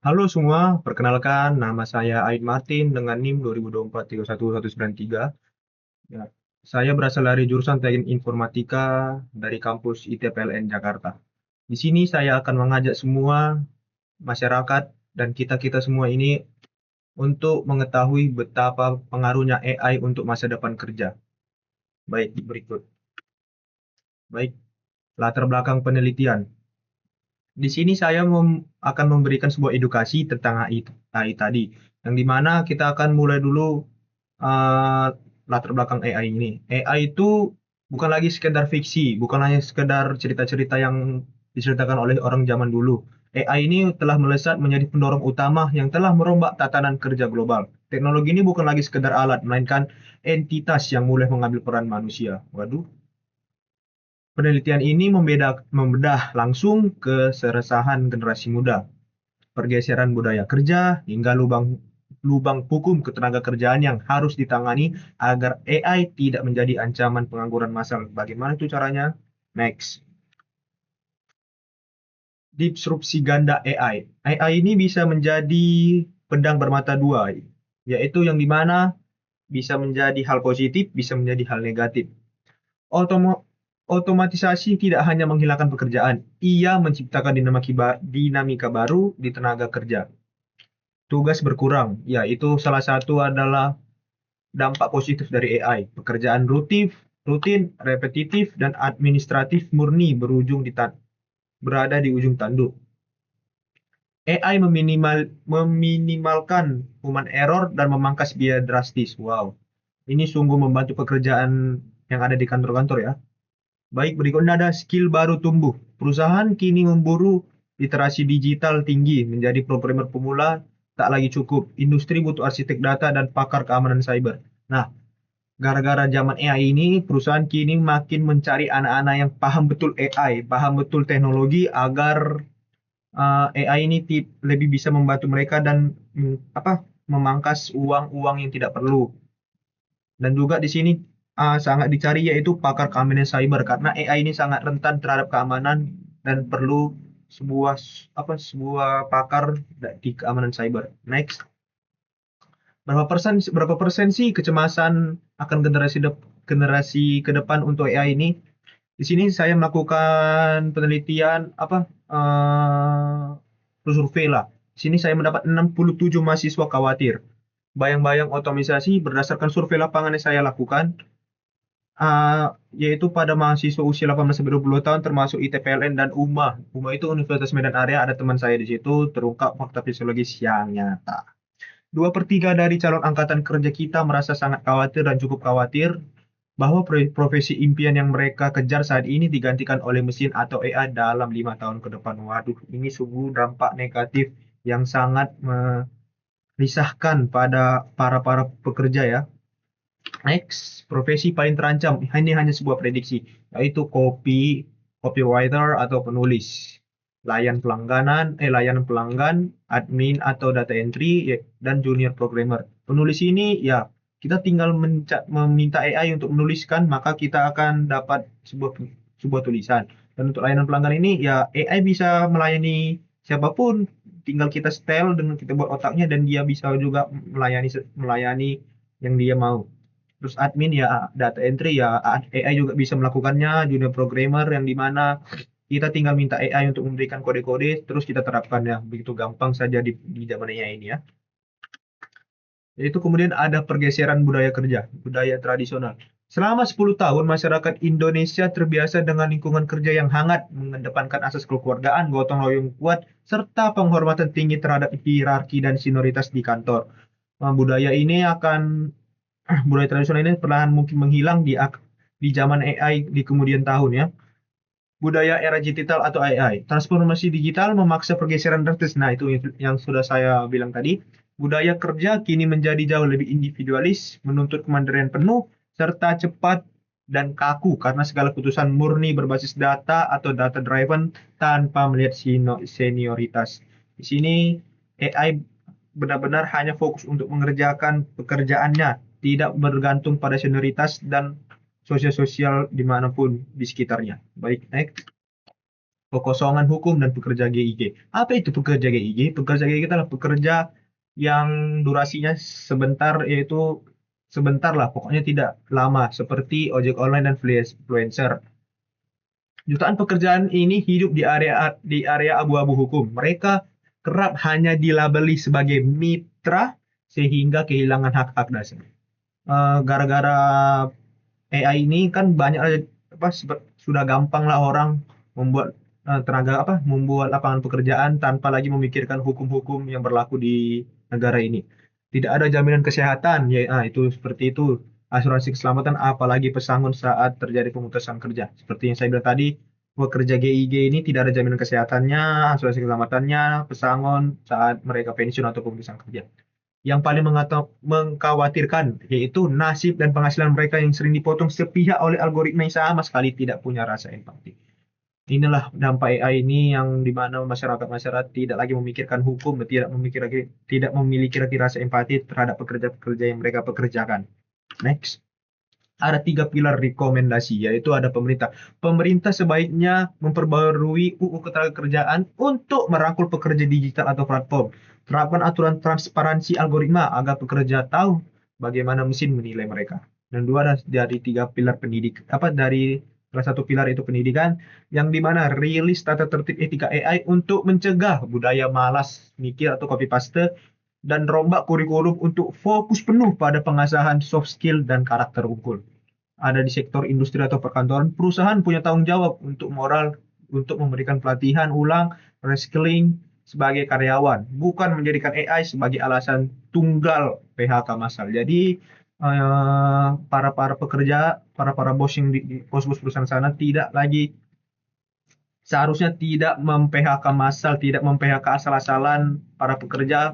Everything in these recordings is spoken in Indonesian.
Halo semua, perkenalkan nama saya Aid Martin dengan NIM 2024-31193. Ya, saya berasal dari jurusan Teknik Informatika dari kampus ITPLN Jakarta. Di sini saya akan mengajak semua masyarakat dan kita-kita semua ini untuk mengetahui betapa pengaruhnya AI untuk masa depan kerja. Baik, berikut. Baik, latar belakang penelitian. Di sini saya akan memberikan sebuah edukasi tentang AI tadi, yang dimana kita akan mulai dulu eh, latar belakang AI ini. AI itu bukan lagi sekedar fiksi, bukan hanya sekedar cerita-cerita yang diceritakan oleh orang zaman dulu. AI ini telah melesat menjadi pendorong utama yang telah merombak tatanan kerja global. Teknologi ini bukan lagi sekedar alat, melainkan entitas yang mulai mengambil peran manusia. Waduh, penelitian ini membedah langsung keseresahan generasi muda, pergeseran budaya kerja, hingga lubang hukum ketenaga kerjaan yang harus ditangani agar AI tidak menjadi ancaman pengangguran massal. Bagaimana itu caranya? Next. Disrupsi ganda AI. AI ini bisa menjadi pedang bermata dua, yaitu yang dimana bisa menjadi hal positif, bisa menjadi hal negatif. Otomatisasi tidak hanya menghilangkan pekerjaan, ia menciptakan dinamika baru di tenaga kerja. Tugas berkurang, ya itu salah satu adalah dampak positif dari AI. Pekerjaan rutin, repetitif, dan administratif murni berada di ujung tanduk. AI meminimalkan human error dan memangkas biaya drastis. Wow, ini sungguh membantu pekerjaan yang ada di kantor-kantor ya. Baik, berikutnya ada skill baru tumbuh. Perusahaan kini memburu literasi digital tinggi menjadi programmer pemula tak lagi cukup. Industri butuh arsitek data dan pakar keamanan cyber. Nah, gara-gara zaman AI ini, perusahaan kini makin mencari anak-anak yang paham betul AI, paham betul teknologi agar AI ini lebih bisa membantu mereka dan memangkas uang-uang yang tidak perlu. Dan juga di sini sangat dicari yaitu pakar keamanan cyber karena AI ini sangat rentan terhadap keamanan dan perlu sebuah pakar di keamanan cyber. Next, berapa persen sih kecemasan akan generasi ke depan untuk AI ini? Di sini saya melakukan penelitian survei lah. Di sini saya mendapat 67 mahasiswa khawatir. Bayang-bayang otomatisasi berdasarkan survei lapangan yang saya lakukan, yaitu pada mahasiswa usia 18 sampai 20 tahun termasuk ITPLN dan UMA. UMA itu Universitas Medan Area, ada teman saya di situ, terungkap fakta fisiologis yang nyata. 2/3 dari calon angkatan kerja kita merasa sangat khawatir dan cukup khawatir bahwa profesi impian yang mereka kejar saat ini digantikan oleh mesin atau AI dalam 5 tahun ke depan. Waduh, ini sungguh dampak negatif yang sangat merisahkan pada para pekerja ya. Next, profesi paling terancam. Ini hanya sebuah prediksi, yaitu copywriter atau penulis, layanan pelanggan, admin atau data entry, dan junior programmer. Penulis ini ya kita tinggal meminta AI untuk menuliskan, maka kita akan dapat sebuah tulisan. Dan untuk layanan pelanggan ini ya AI bisa melayani siapapun, tinggal kita setel dengan kita buat otaknya dan dia bisa juga melayani yang dia mau. Terus admin ya data entry ya AI juga bisa melakukannya, junior programmer yang dimana kita tinggal minta AI untuk memberikan kode-kode terus kita terapkan ya. Begitu gampang saja di zaman AI ini ya. Yaitu kemudian ada pergeseran budaya kerja, budaya tradisional. Selama 10 tahun masyarakat Indonesia terbiasa dengan lingkungan kerja yang hangat, mengedepankan asas kekeluargaan, gotong royong kuat, serta penghormatan tinggi terhadap hierarki dan senioritas di kantor. Budaya ini akan budaya tradisional ini perlahan mungkin menghilang di zaman AI di kemudian tahun ya. Budaya era digital atau AI. Transformasi digital memaksa pergeseran drastis. Nah, itu yang sudah saya bilang tadi. Budaya kerja kini menjadi jauh lebih individualis, menuntut kemandirian penuh, serta cepat dan kaku karena segala keputusan murni berbasis data atau data driven tanpa melihat senioritas. Di sini AI benar-benar hanya fokus untuk mengerjakan pekerjaannya, tidak bergantung pada senioritas dan sosial-sosial dimanapun di sekitarnya. Baik, next. kekosongan hukum dan pekerja GIG. Apa itu pekerja GIG? Pekerja GIG adalah pekerja yang durasinya sebentar, yaitu sebentar lah, pokoknya tidak lama, seperti ojek online dan influencer. Jutaan pekerjaan ini hidup di area abu-abu hukum. Mereka kerap hanya dilabeli sebagai mitra sehingga kehilangan hak-hak dasar. Gara-gara AI ini kan banyak apa sudah gampang lah orang membuat membuat lapangan pekerjaan tanpa lagi memikirkan hukum-hukum yang berlaku di negara ini. Tidak ada jaminan kesehatan, ya itu seperti itu. Asuransi keselamatan apalagi pesangon saat terjadi pemutusan kerja. Seperti yang saya bilang tadi, pekerja GIG ini tidak ada jaminan kesehatannya, asuransi keselamatannya, pesangon saat mereka pensiun atau pemutusan kerja. Yang paling mengkhawatirkan yaitu nasib dan penghasilan mereka yang sering dipotong sepihak oleh algoritma yang sama sekali tidak punya rasa empati. Inilah dampak AI ini yang dimana masyarakat tidak lagi memikirkan hukum, tidak memiliki lagi rasa empati terhadap pekerja-pekerja yang mereka pekerjakan. Next. Ada 3 pilar rekomendasi, yaitu ada pemerintah. Pemerintah sebaiknya memperbarui UU Ketenagakerjaan untuk merangkul pekerja digital atau platform. Terapkan aturan transparansi algoritma agar pekerja tahu bagaimana mesin menilai mereka. Dan dua dari 3 pilar dari salah satu pilar itu pendidikan, yang dimana rilis tata tertib etika AI untuk mencegah budaya malas mikir atau copy paste, dan rombak kurikulum untuk fokus penuh pada pengasahan soft skill dan karakter unggul. Ada di sektor industri atau perkantoran, perusahaan punya tanggung jawab untuk memberikan pelatihan ulang, reskilling sebagai karyawan, bukan menjadikan AI sebagai alasan tunggal PHK massal. Jadi para pekerja, para bos yang di bos-bos perusahaan sana seharusnya tidak mem-PHK massal, tidak mem-PHK asal-asalan para pekerja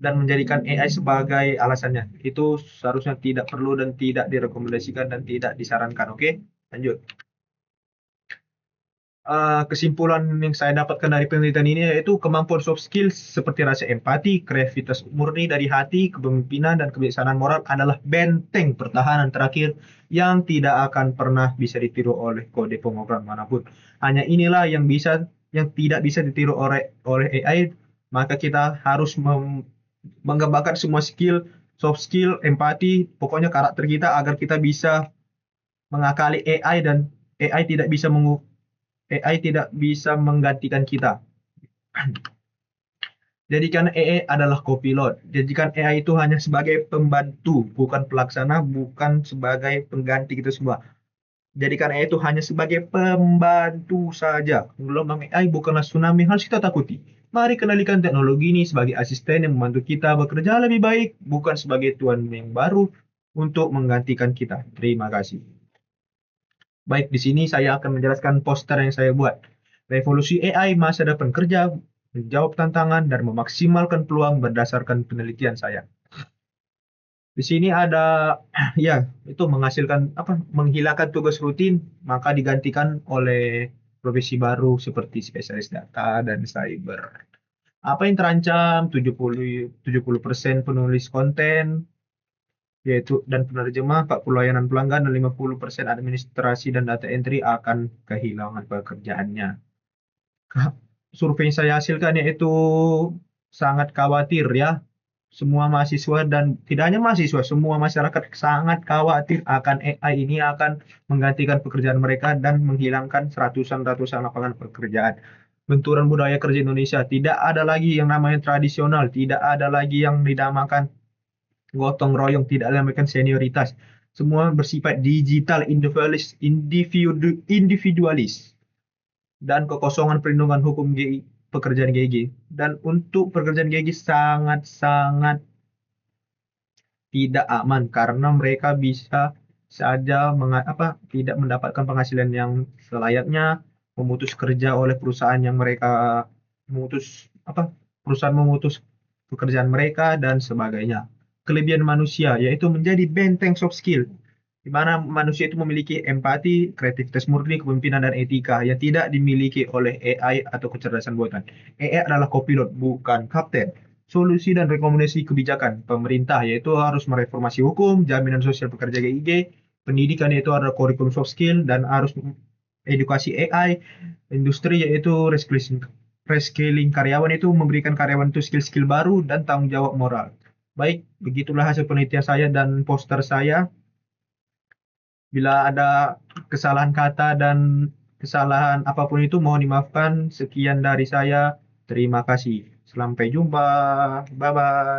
dan menjadikan AI sebagai alasannya. Itu seharusnya tidak perlu dan tidak direkomendasikan dan tidak disarankan. Oke, lanjut. Kesimpulan yang saya dapatkan dari penelitian ini yaitu kemampuan soft skills seperti rasa empati, kreativitas murni dari hati, kepemimpinan, dan kebijaksanaan moral adalah benteng pertahanan terakhir yang tidak akan pernah bisa ditiru oleh kode pemrograman manapun. Hanya inilah yang tidak bisa ditiru oleh AI. Maka kita harus mengembangkan semua skill, soft skill, empati, pokoknya karakter kita agar kita bisa mengakali AI dan AI tidak bisa menggantikan kita. Jadikan AI adalah copilot. Jadikan AI itu hanya sebagai pembantu, bukan pelaksana, bukan sebagai pengganti kita semua. Jadikan AI itu hanya sebagai pembantu saja. Gelombang AI bukanlah tsunami harus kita takuti. Mari kenalikan teknologi ini sebagai asisten yang membantu kita bekerja lebih baik, bukan sebagai tuan yang baru untuk menggantikan kita. Terima kasih. Baik, di sini saya akan menjelaskan poster yang saya buat. Revolusi AI masa depan kerja, menjawab tantangan dan memaksimalkan peluang berdasarkan penelitian saya. Di sini ada ya, itu menghilangkan tugas rutin maka digantikan oleh profesi baru seperti spesialis data dan cyber. Apa yang terancam? 70% penulis konten yaitu dan penerjemah, 40 layanan pelanggan, dan 50% administrasi dan data entry akan kehilangan pekerjaannya. Survei yang saya hasilkan yaitu sangat khawatir ya. Semua mahasiswa dan tidak hanya mahasiswa, semua masyarakat sangat khawatir akan AI ini akan menggantikan pekerjaan mereka dan menghilangkan ratusan lapangan pekerjaan. Benturan budaya kerja Indonesia, tidak ada lagi yang namanya tradisional, tidak ada lagi yang dinamakan gotong royong, tidak ada yang namanya senioritas. Semua bersifat digital, individualis, dan kekosongan perlindungan hukum pekerjaan GIG. Dan untuk pekerjaan GIG sangat-sangat tidak aman karena mereka bisa saja tidak mendapatkan penghasilan yang selayaknya, memutus kerja oleh perusahaan yang mereka perusahaan memutus pekerjaan mereka dan sebagainya. Kelebihan manusia yaitu menjadi benteng soft skill, di mana manusia itu memiliki empati, kreativitas murni, kepemimpinan, dan etika yang tidak dimiliki oleh AI atau kecerdasan buatan. AI adalah kopilot, bukan kapten. Solusi dan rekomendasi kebijakan pemerintah yaitu harus mereformasi hukum, jaminan sosial pekerja GIG, pendidikan yaitu ada kurikulum soft skill, dan harus edukasi AI, industri yaitu reskilling karyawan itu memberikan karyawan itu skill-skill baru dan tanggung jawab moral. Baik, begitulah hasil penelitian saya dan poster saya. Bila ada kesalahan kata dan kesalahan apapun itu mohon dimaafkan. Sekian dari saya. Terima kasih. Sampai jumpa. Bye bye.